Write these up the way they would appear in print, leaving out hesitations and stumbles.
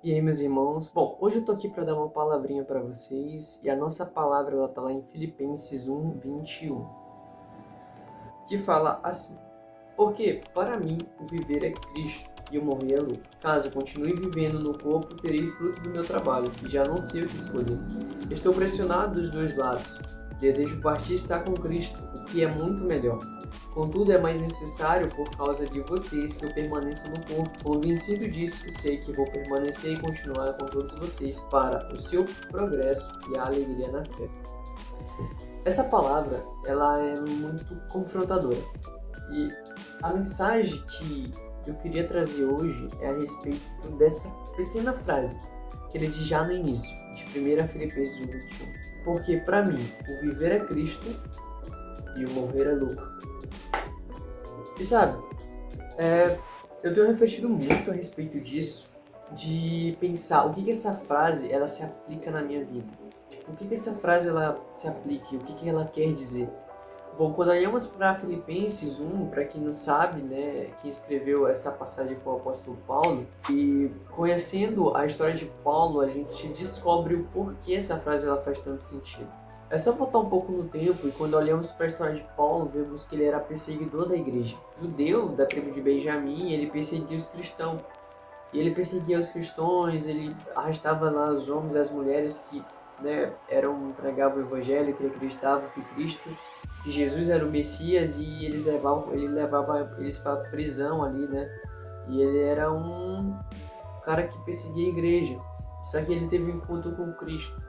E aí, meus irmãos? Bom, hoje eu tô aqui para dar uma palavrinha para vocês e a nossa palavra ela tá lá em Filipenses 1:21, que fala assim: Porque para mim o viver é Cristo e o morrer é lucro. Caso eu continue vivendo no corpo, terei fruto do meu trabalho e já não sei o que escolher. Estou pressionado dos dois lados. Desejo partir e estar com Cristo, o que é muito melhor. Contudo, é mais necessário, por causa de vocês, que eu permaneça no corpo. Convencido disso, sei que vou permanecer e continuar com todos vocês para o seu progresso e a alegria na fé. Essa palavra, ela é muito confrontadora. E a mensagem que eu queria trazer hoje é a respeito dessa pequena frase que ele diz já no início, de 1 Filipenses 1:21. Porque para mim, o viver é Cristo e o morrer é lucro. E sabe, eu tenho refletido muito a respeito disso, de pensar o que essa frase ela se aplica na minha vida. Tipo, o que essa frase ela se aplica, o que ela quer dizer. Bom, quando olhamos para Filipenses 1, para quem não sabe, né, quem escreveu essa passagem foi o apóstolo Paulo, e conhecendo a história de Paulo, a gente descobre o porquê essa frase ela faz tanto sentido. É só voltar um pouco no tempo e quando olhamos para a história de Paulo, vemos que ele era perseguidor da igreja. Judeu da tribo de Benjamim, ele perseguia os cristãos. E ele perseguia os cristãos, ele arrastava lá os homens e as mulheres que, né, pregavam o evangelho, que acreditavam que Jesus era o Messias e ele levava eles para a prisão ali, né? E ele era um cara que perseguia a igreja. Só que ele teve um encontro com Cristo.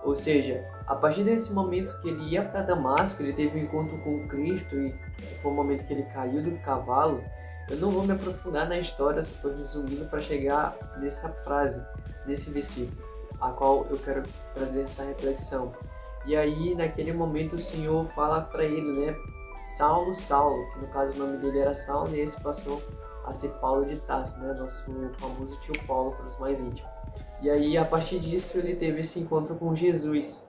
Ou seja, a partir desse momento que ele ia para Damasco, ele teve um encontro com Cristo e foi o momento que ele caiu do cavalo. Eu não vou me aprofundar na história, só estou resumindo para chegar nessa frase, nesse versículo, a qual eu quero trazer essa reflexão. E aí, naquele momento, o Senhor fala para ele, né? Saulo, Saulo, que no caso o nome dele era Saulo, e esse passou a ser Paulo de Tarso, né? Nosso famoso tio Paulo para os mais íntimos. E aí, a partir disso, ele teve esse encontro com Jesus.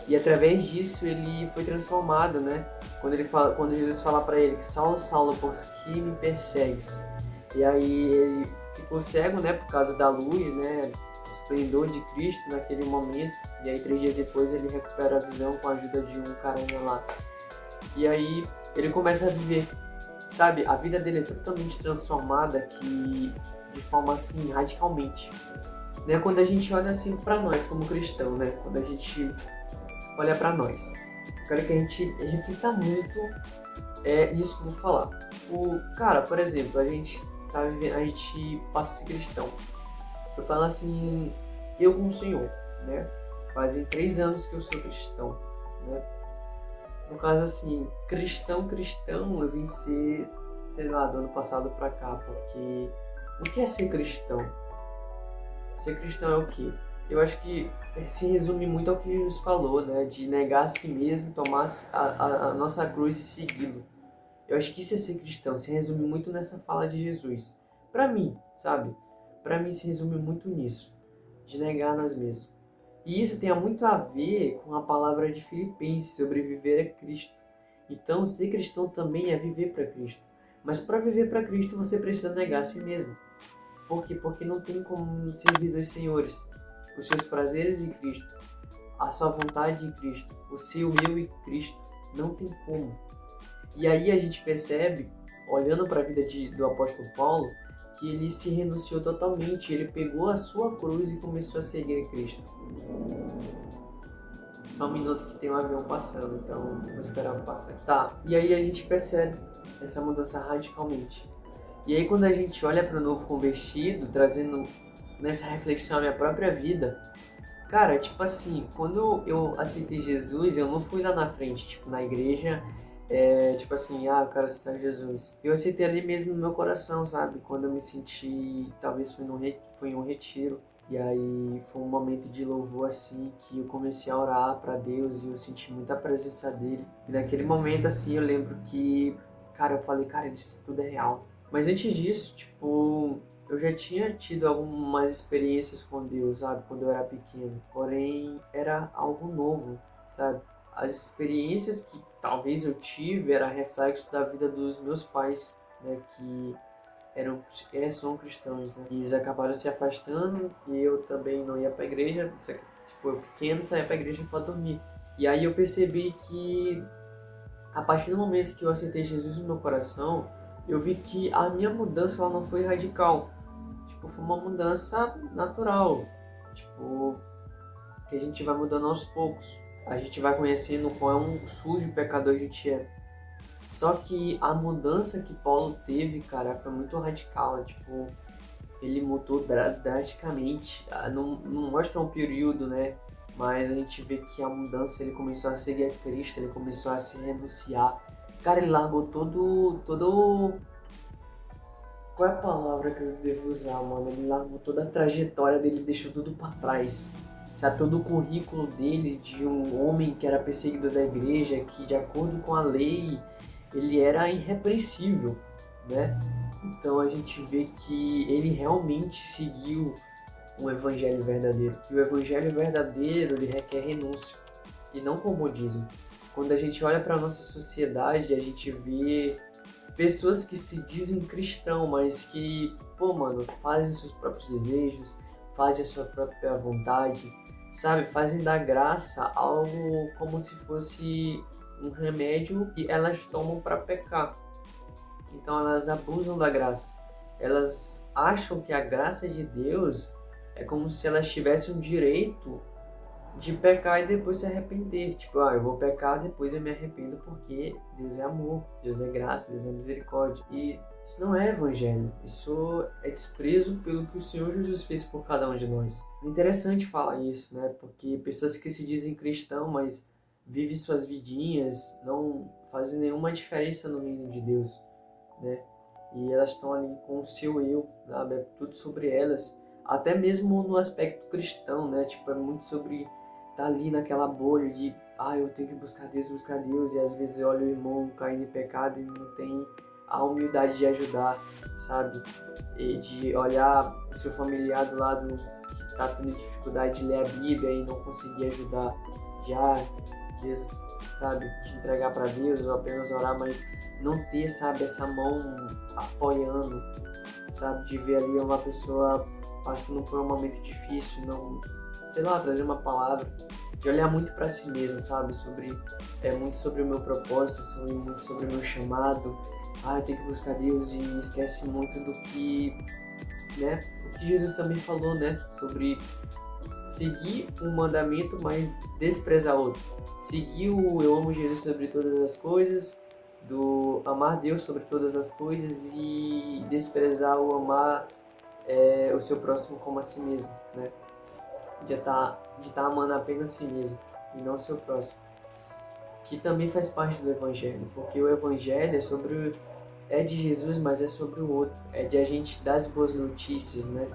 E através disso, ele foi transformado, né? Quando Jesus fala para ele, Saulo, Saulo, por que me persegues? E aí, ele ficou cego, né? Por causa da luz, né? O esplendor de Cristo naquele momento. E aí, 3 dias depois, ele recupera a visão com a ajuda de um carinha lá. E aí, ele começa a viver, sabe? A vida dele é totalmente transformada aqui, de forma assim, radicalmente. Né? Quando a gente olha assim para nós como cristão, né? Quando a gente olha para nós, eu quero que a gente reflita muito nisso que eu vou falar. Cara, por exemplo, a gente tá vivendo, a gente passa a ser cristão. Eu falo assim, eu com o Senhor, né? Fazem 3 anos que eu sou cristão, né? No caso assim, cristão, eu vim ser, sei lá, do ano passado pra cá, porque o que é ser cristão? Ser cristão é o quê? Eu acho que se resume muito ao que Jesus falou, né? De negar a si mesmo, tomar a nossa cruz e segui-lo. Eu acho que isso é ser cristão, se resume muito nessa fala de Jesus. Pra mim, sabe? Pra mim se resume muito nisso, de negar a nós mesmos. E isso tem muito a ver com a palavra de Filipenses sobre viver é Cristo. Então, ser cristão também é viver para Cristo. Mas para viver para Cristo, você precisa negar a si mesmo. Por quê? Porque não tem como servir dois senhores. Os seus prazeres em Cristo, a sua vontade em Cristo, o seu eu em Cristo. Não tem como. E aí a gente percebe, olhando para a vida do apóstolo Paulo, que ele se renunciou totalmente. Ele pegou a sua cruz e começou a seguir Cristo. Só um minuto que tem um avião passando, então vou esperar passar. Tá, e aí a gente percebe essa mudança radicalmente. E aí quando a gente olha para o novo convertido, trazendo nessa reflexão a minha própria vida, cara, tipo assim, quando eu aceitei Jesus, eu não fui lá na frente, tipo, na igreja, tipo assim, eu quero aceitar Jesus. Eu aceitei ali mesmo no meu coração, sabe? Quando eu me senti, talvez foi em um retiro, e aí foi um momento de louvor assim, que eu comecei a orar para Deus e eu senti muita presença dele. E naquele momento assim, eu lembro que, cara, eu falei, cara, isso tudo é real. Mas antes disso, tipo, eu já tinha tido algumas experiências com Deus, sabe, quando eu era pequeno. Porém, era algo novo, sabe? As experiências que talvez eu tive era reflexo da vida dos meus pais, né? Que são cristãos, né? E eles acabaram se afastando e eu também não ia pra igreja. Tipo, eu pequeno saía pra igreja pra dormir. E aí eu percebi que a partir do momento que eu aceitei Jesus no meu coração, eu vi que a minha mudança ela não foi radical. Tipo, foi uma mudança natural. Tipo, que a gente vai mudando aos poucos. A gente vai conhecendo qual é um sujo pecador a gente é. Só que a mudança que Paulo teve, cara, foi muito radical. Tipo, ele mudou drasticamente. Não mostra um período, né? Mas a gente vê que a mudança, ele começou a seguir a Cristo, ele começou a se renunciar. Cara, ele largou todo... Qual é a palavra que eu devo usar, mano? Ele largou toda a trajetória dele, deixou tudo pra trás. Sabe, todo o currículo dele de um homem que era perseguidor da igreja, que de acordo com a lei, ele era irrepreensível, né? Então a gente vê que ele realmente seguiu um evangelho verdadeiro. E o evangelho verdadeiro, ele requer renúncia e não comodismo. Quando a gente olha para a nossa sociedade, a gente vê pessoas que se dizem cristão, mas que, pô, mano, fazem seus próprios desejos, fazem a sua própria vontade, sabe? Fazem da graça algo como se fosse um remédio que elas tomam para pecar. Então elas abusam da graça. Elas acham que a graça de Deus é como se elas tivessem o direito de pecar e depois se arrepender. Tipo, eu vou pecar, depois eu me arrependo porque Deus é amor, Deus é graça, Deus é misericórdia. E isso não é evangelho, isso é desprezo pelo que o Senhor Jesus fez por cada um de nós. É interessante falar isso, né? Porque pessoas que se dizem cristão, mas vivem suas vidinhas, não fazem nenhuma diferença no reino de Deus, né? E elas estão ali com o seu eu, sabe? É tudo sobre elas. Até mesmo no aspecto cristão, né? Tipo, é muito sobre estar ali naquela bolha de eu tenho que buscar Deus, e às vezes olha o irmão caindo em pecado e não tem a humildade de ajudar, sabe? E de olhar o seu familiar do lado que está tendo dificuldade de ler a Bíblia e não conseguir ajudar, de Deus, sabe? De entregar para Deus ou apenas orar, mas não ter, sabe, essa mão apoiando, sabe? De ver ali uma pessoa passando por um momento difícil, não, sei lá, trazer uma palavra, de olhar muito para si mesmo, sabe? Muito sobre o meu propósito, muito sobre o meu chamado. Eu tenho que buscar Deus, e esquece muito do que, né? O que Jesus também falou, né? Sobre seguir um mandamento, mas desprezar outro. Seguir o eu amo Jesus sobre todas as coisas, do amar Deus sobre todas as coisas e desprezar o amar o seu próximo como a si mesmo, né? De tá amando apenas a si mesmo e não o seu próximo. Que também faz parte do Evangelho, porque o Evangelho é de Jesus, mas é sobre o outro. É de a gente dar as boas notícias, né?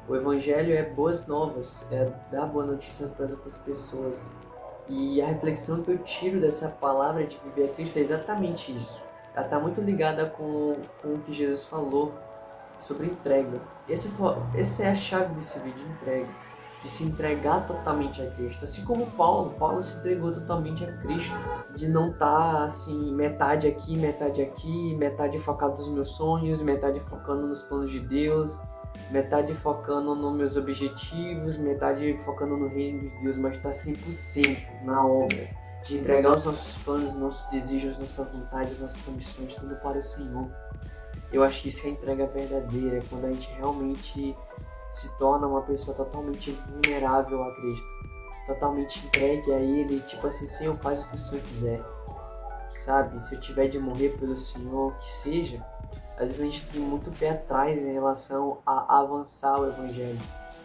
O Evangelho é boas novas, é dar boa notícia para as outras pessoas. E a reflexão que eu tiro dessa palavra de viver a Cristo é exatamente isso. Ela está muito ligada com o que Jesus falou sobre entrega. Essa é a chave desse vídeo, entrega. De se entregar totalmente a Cristo. Assim como Paulo se entregou totalmente a Cristo. De não estar assim, metade aqui, metade focado nos meus sonhos, metade focando nos planos de Deus, metade focando nos meus objetivos, metade focando no reino de Deus, mas estar 100% na obra. De entregar os nossos planos, nossos desejos, nossas vontades, nossas ambições, tudo para o Senhor. Eu acho que isso é a entrega verdadeira, quando a gente realmente se torna uma pessoa totalmente vulnerável a Cristo, totalmente entregue a Ele, tipo assim, Senhor, faz o que o Senhor quiser, sabe? Se eu tiver de morrer pelo Senhor, que seja. Às vezes a gente tem muito pé atrás em relação a avançar o Evangelho,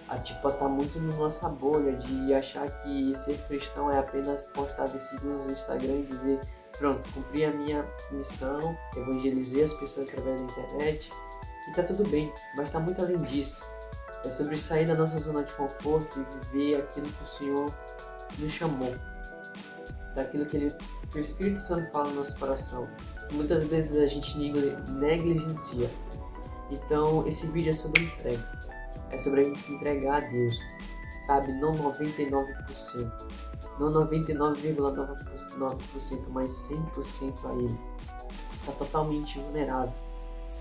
a estar muito na nossa bolha de achar que ser cristão é apenas postar versículos no Instagram e dizer: pronto, cumpri a minha missão, evangelizei as pessoas através da internet e tá tudo bem, mas tá muito além disso. É sobre sair da nossa zona de conforto e viver aquilo que o Senhor nos chamou, daquilo que o Espírito Santo fala no nosso coração. Muitas vezes a gente negligencia. Então esse vídeo é sobre entrega, é sobre a gente se entregar a Deus, sabe? Não 99%. Não 99,9%, mas 100% a Ele. Está totalmente vulnerável,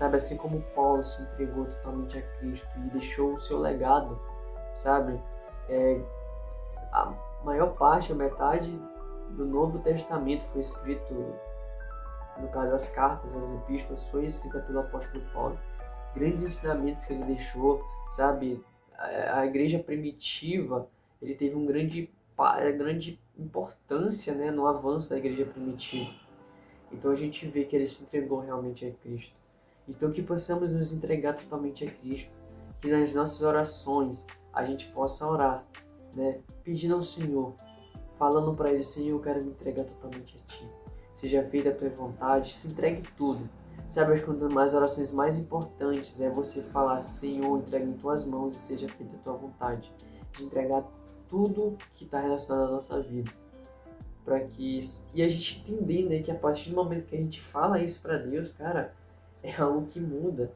sabe? Assim como Paulo se entregou totalmente a Cristo e deixou o seu legado, sabe? A maior parte, a metade do Novo Testamento foi escrito, no caso as cartas, as epístolas, foi escrita pelo apóstolo Paulo. Grandes ensinamentos que ele deixou, sabe? A igreja primitiva, ele teve grande importância, né, no avanço da igreja primitiva. Então a gente vê que ele se entregou realmente a Cristo. Então que possamos nos entregar totalmente a Cristo, que nas nossas orações a gente possa orar, né, pedindo ao Senhor, falando para Ele: Senhor, eu quero me entregar totalmente a Ti. Seja feita a Tua vontade, se entregue tudo. Sabe, acho que uma das orações mais importantes é você falar: Senhor, entrega em Tuas mãos e seja feita a Tua vontade. De entregar tudo que está relacionado à nossa vida. E a gente entender, né, que a partir do momento que a gente fala isso para Deus, cara, é algo que muda.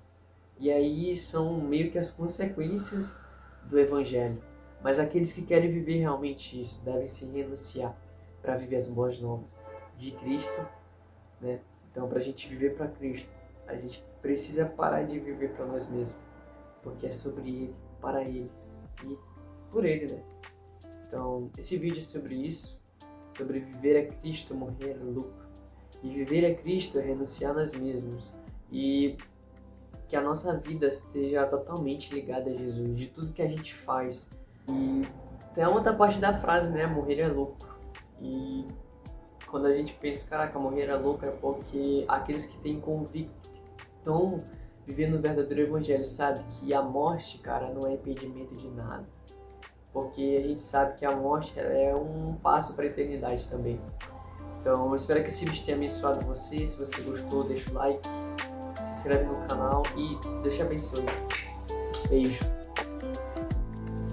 E aí são meio que as consequências do Evangelho. Mas aqueles que querem viver realmente isso devem se renunciar para viver as boas novas de Cristo, né? Então, para a gente viver para Cristo, a gente precisa parar de viver para nós mesmos, porque é sobre Ele, para Ele e por Ele, né? Então, esse vídeo é sobre isso, sobre viver a Cristo, morrer é lucro. E viver a Cristo é renunciar a nós mesmos e que a nossa vida seja totalmente ligada a Jesus, de tudo que a gente faz. E tem a outra parte da frase, né? Morrer é lucro. E quando a gente pensa, caraca, morrer é lucro, é porque aqueles que têm convicto estão vivendo o verdadeiro evangelho, sabe? Que a morte, cara, não é impedimento de nada. Porque a gente sabe que a morte é um passo para a eternidade também. Então, eu espero que esse vídeo tenha abençoado você. Se você gostou, deixa o like, se inscreve no canal e Deus te abençoe. Beijo.